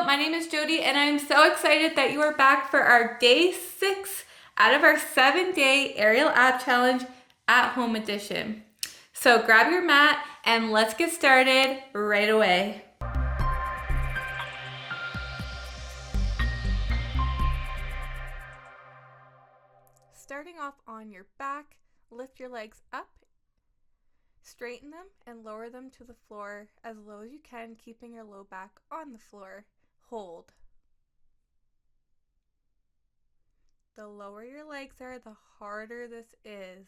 my name is Jody and I'm so excited that you are back for our day 6 out of our 7-day aerial ab challenge at home edition. So grab your mat and let's get started right away. Starting off on your back, lift your legs up, straighten them and lower them to the floor as low as you can, keeping your low back on the floor. Hold. The lower your legs are, the harder this is.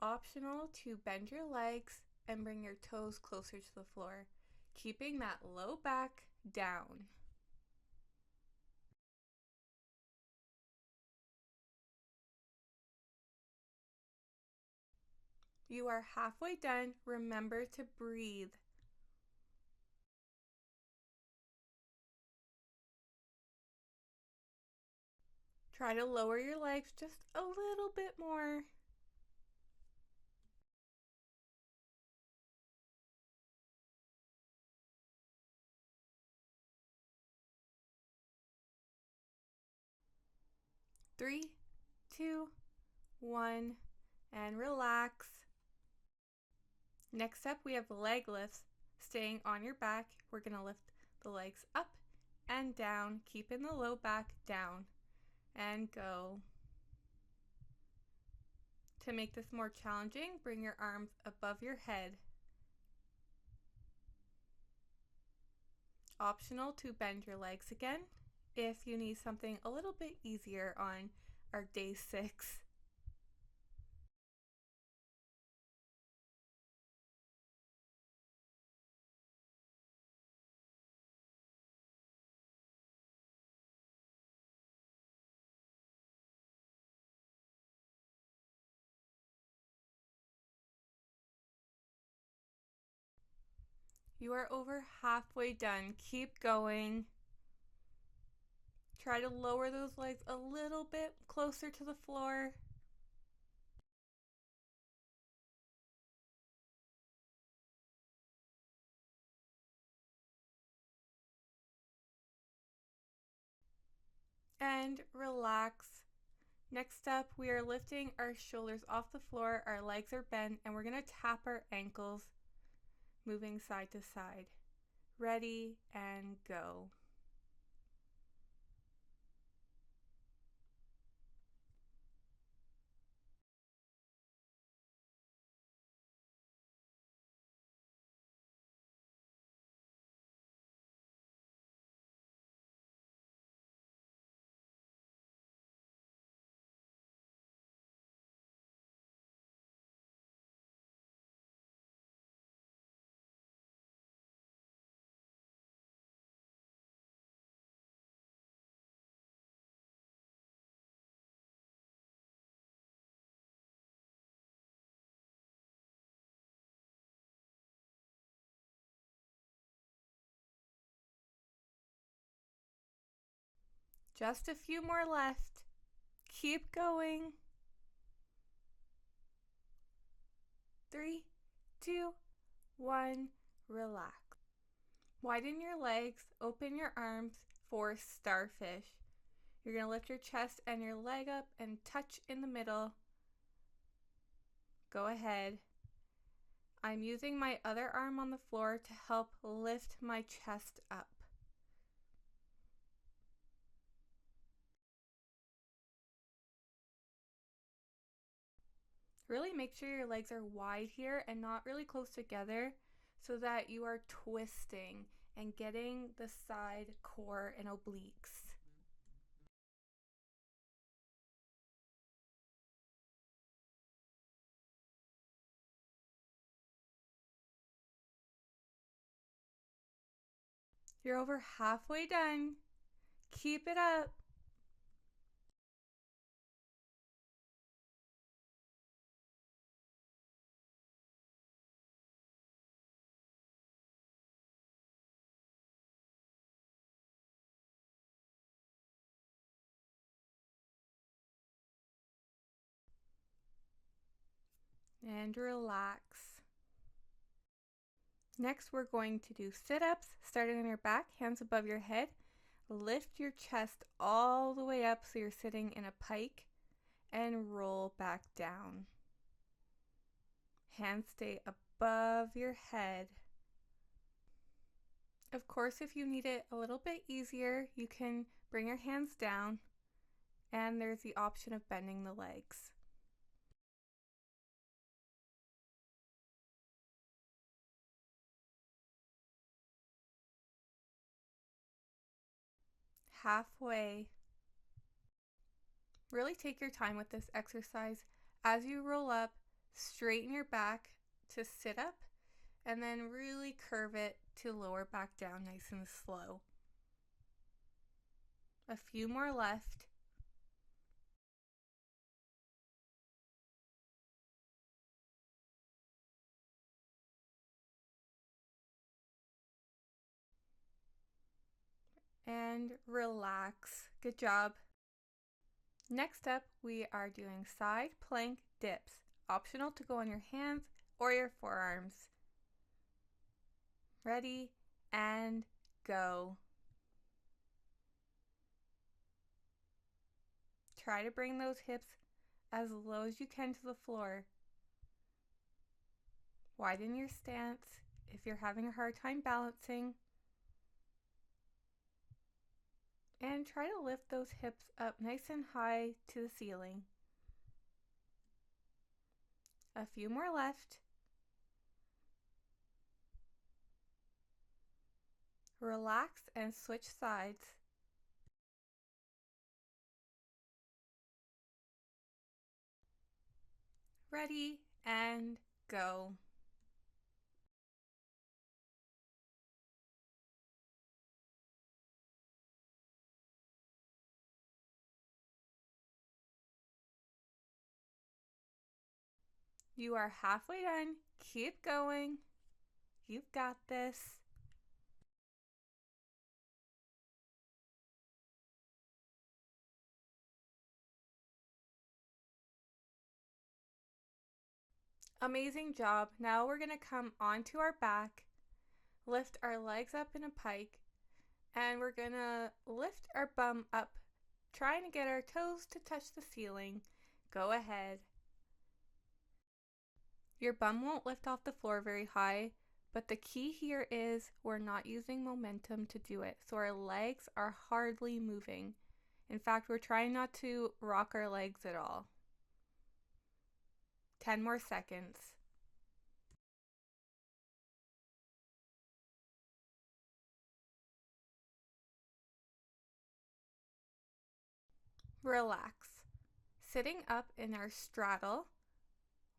Optional to bend your legs and bring your toes closer to the floor, keeping that low back down. You are halfway done. Remember to breathe. Try to lower your legs just a little bit more. Three, two, one, and relax. Next up, we have leg lifts. Staying on your back, we're going to lift the legs up and down, keeping the low back down, and go. To make this more challenging, bring your arms above your head. Optional to bend your legs again if you need something a little bit easier on our day 6. You are over halfway done. Keep going. Try to lower those legs a little bit closer to the floor. And relax. Next up, we are lifting our shoulders off the floor, our legs are bent, and we're going to tap our ankles, moving side to side. Ready and go. Just a few more left. Keep going. 3, 2, 1, relax. Widen your legs, open your arms for starfish. You're going to lift your chest and your leg up and touch in the middle. Go ahead. I'm using my other arm on the floor to help lift my chest up. Really make sure your legs are wide here and not really close together so that you are twisting and getting the side core and obliques. You're over halfway done. Keep it up. And relax. Next, we're going to do sit-ups, starting on your back, hands above your head. Lift your chest all the way up so you're sitting in a pike and roll back down. Hands stay above your head. Of course, if you need it a little bit easier, you can bring your hands down, and there's the option of bending the legs. Halfway. Really take your time with this exercise. As you roll up, straighten your back to sit up, and then really curve it to lower back down nice and slow. A few more left. And relax. Good job. Next up, we are doing side plank dips. Optional to go on your hands or your forearms. Ready and go. Try to bring those hips as low as you can to the floor. Widen your stance if you're having a hard time balancing. And try to lift those hips up nice and high to the ceiling. A few more left. Relax and switch sides. Ready and go. You are halfway done. Keep going. You've got this. Amazing job. Now we're going to come onto our back, lift our legs up in a pike, and we're going to lift our bum up, trying to get our toes to touch the ceiling. Go ahead. Your bum won't lift off the floor very high, but the key here is we're not using momentum to do it. So our legs are hardly moving. In fact, we're trying not to rock our legs at all. 10 more seconds. Relax. Sitting up in our straddle,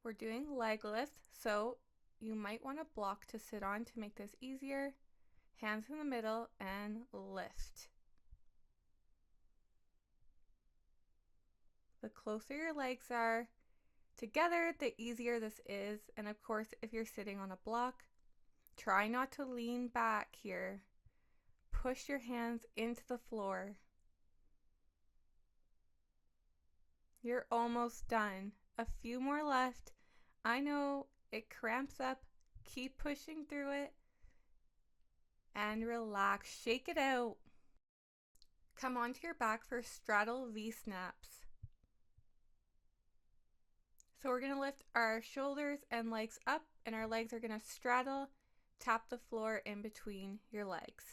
we're doing leg lift, so you might want a block to sit on to make this easier. Hands in the middle and lift. The closer your legs are together, the easier this is. And of course, if you're sitting on a block, try not to lean back here. Push your hands into the floor. You're almost done. A few more left. I know it cramps up. Keep pushing through it. And relax. Shake it out. Come onto your back for straddle V-snaps. So we're going to lift our shoulders and legs up, and our legs are going to straddle, tap the floor in between your legs.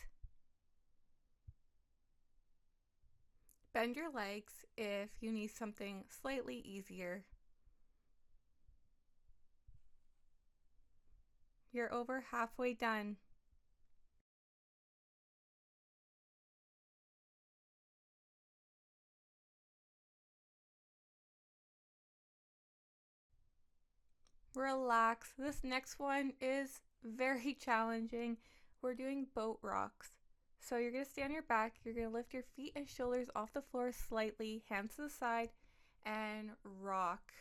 Bend your legs if you need something slightly easier. You're over halfway done. Relax. This next one is very challenging. We're doing boat rocks. So you're going to stay on your back. You're going to lift your feet and shoulders off the floor slightly, hands to the side, and rock.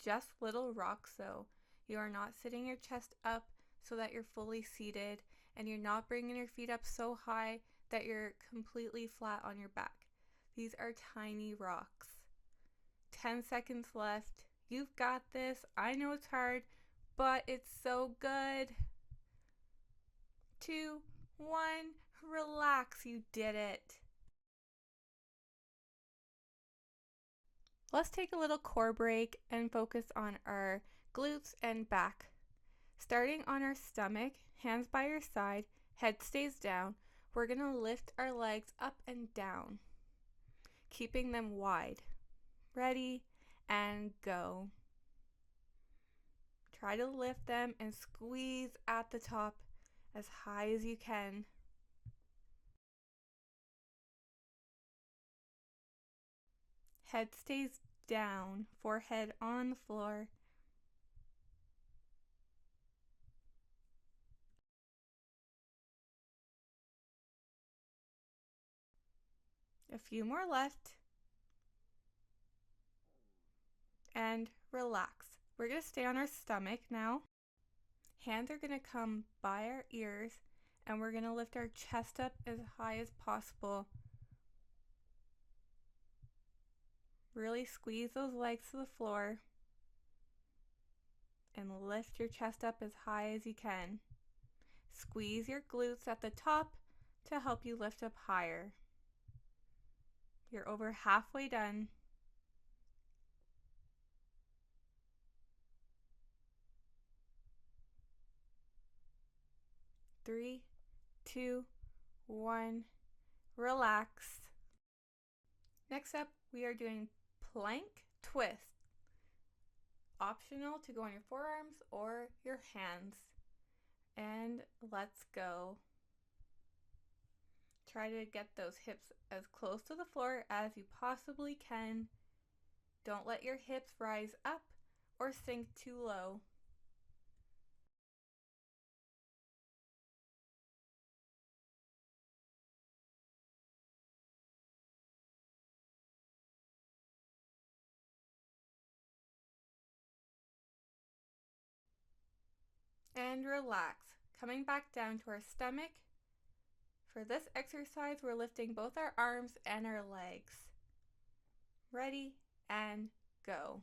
Just little rocks though. You are not sitting your chest up so that you're fully seated, and you're not bringing your feet up so high that you're completely flat on your back. These are tiny rocks. 10 seconds left. You've got this. I know it's hard, but it's so good. 2, 1, relax. You did it. Let's take a little core break and focus on our glutes and back. Starting on our stomach, hands by your side, head stays down. We're going to lift our legs up and down, keeping them wide. Ready and go. Try to lift them and squeeze at the top as high as you can. Head stays down, forehead on the floor. A few more left. And relax. We're going to stay on our stomach now. Hands are going to come by our ears, and we're going to lift our chest up as high as possible. Really squeeze those legs to the floor and lift your chest up as high as you can. Squeeze your glutes at the top to help you lift up higher. You're over halfway done. Three, 2, 1, relax. Next up, we are doing plank twist. Optional to go on your forearms or your hands. And let's go. Try to get those hips as close to the floor as you possibly can. Don't let your hips rise up or sink too low. And relax. Coming back down to our stomach. For this exercise, we're lifting both our arms and our legs. Ready and go.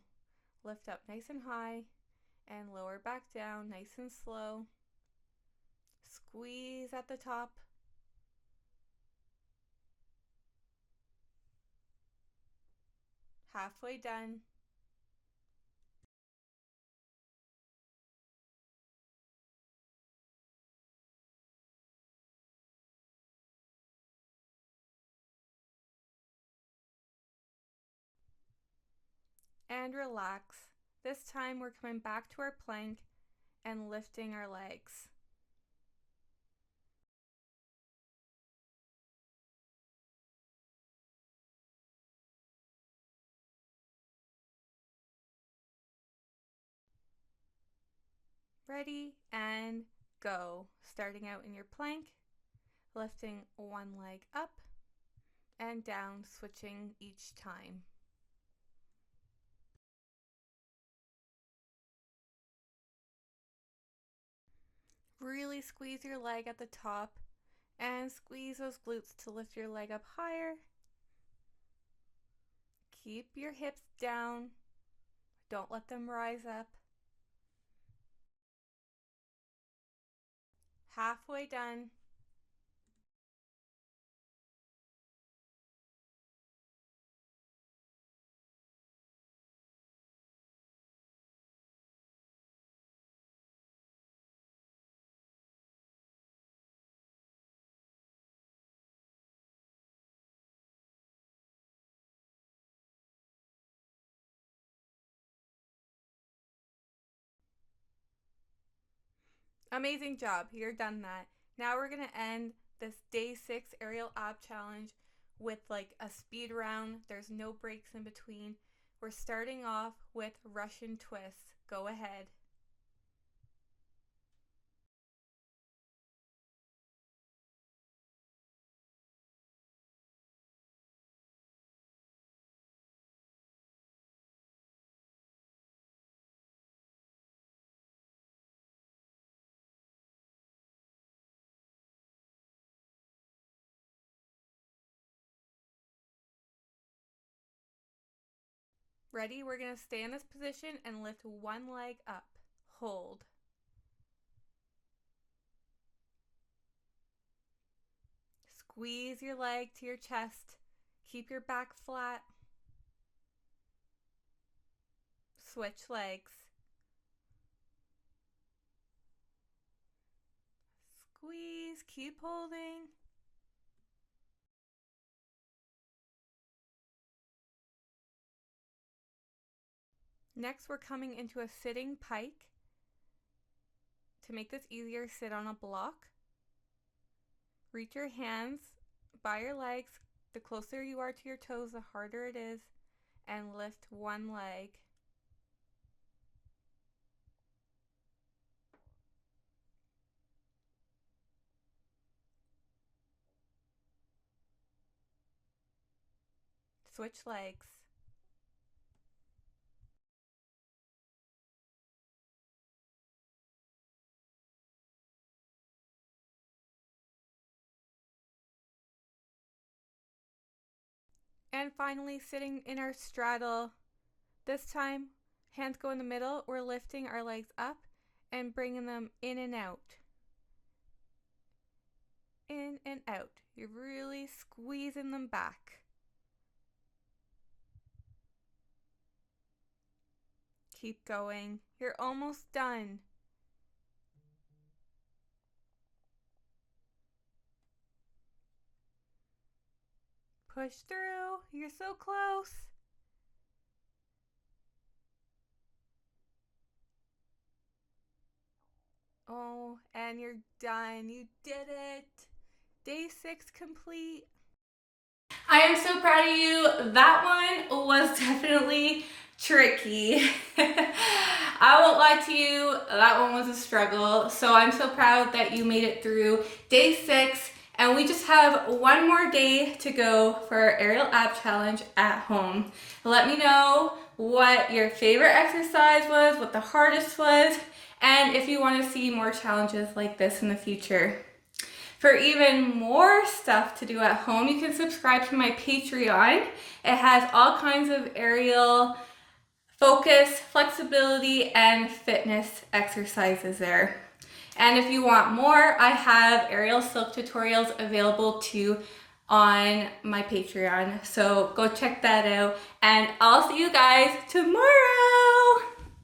Lift up nice and high and lower back down nice and slow. Squeeze at the top. Halfway done. And relax. This time we're coming back to our plank and lifting our legs. Ready and go. Starting out in your plank, lifting one leg up and down, switching each time. Really squeeze your leg at the top and squeeze those glutes to lift your leg up higher. Keep your hips down. Don't let them rise up. Halfway done. Amazing job. You're done that. Now we're going to end this day 6 aerial ab challenge with like a speed round. There's no breaks in between. We're starting off with Russian twists. Go ahead. Ready? We're going to stay in this position and lift one leg up. Hold. Squeeze your leg to your chest. Keep your back flat. Switch legs. Squeeze, keep holding. Next, we're coming into a sitting pike. To make this easier, sit on a block. Reach your hands by your legs. The closer you are to your toes, the harder it is. And lift one leg. Switch legs. And finally, sitting in our straddle. This time, hands go in the middle. We're lifting our legs up and bringing them in and out. In and out. You're really squeezing them back. Keep going. You're almost done. Push through. You're so close. Oh, and you're done. You did it. Day 6 complete. I am so proud of you. That one was definitely tricky. I won't lie to you, that one was a struggle. So I'm so proud that you made it through day 6. And we just have one more day to go for our aerial ab challenge at home. Let me know what your favorite exercise was, what the hardest was, and if you want to see more challenges like this in the future. For even more stuff to do at home, you can subscribe to my Patreon. It has all kinds of aerial focus, flexibility, and fitness exercises there. And if you want more, I have aerial silk tutorials available too on my Patreon. So go check that out, and I'll see you guys tomorrow.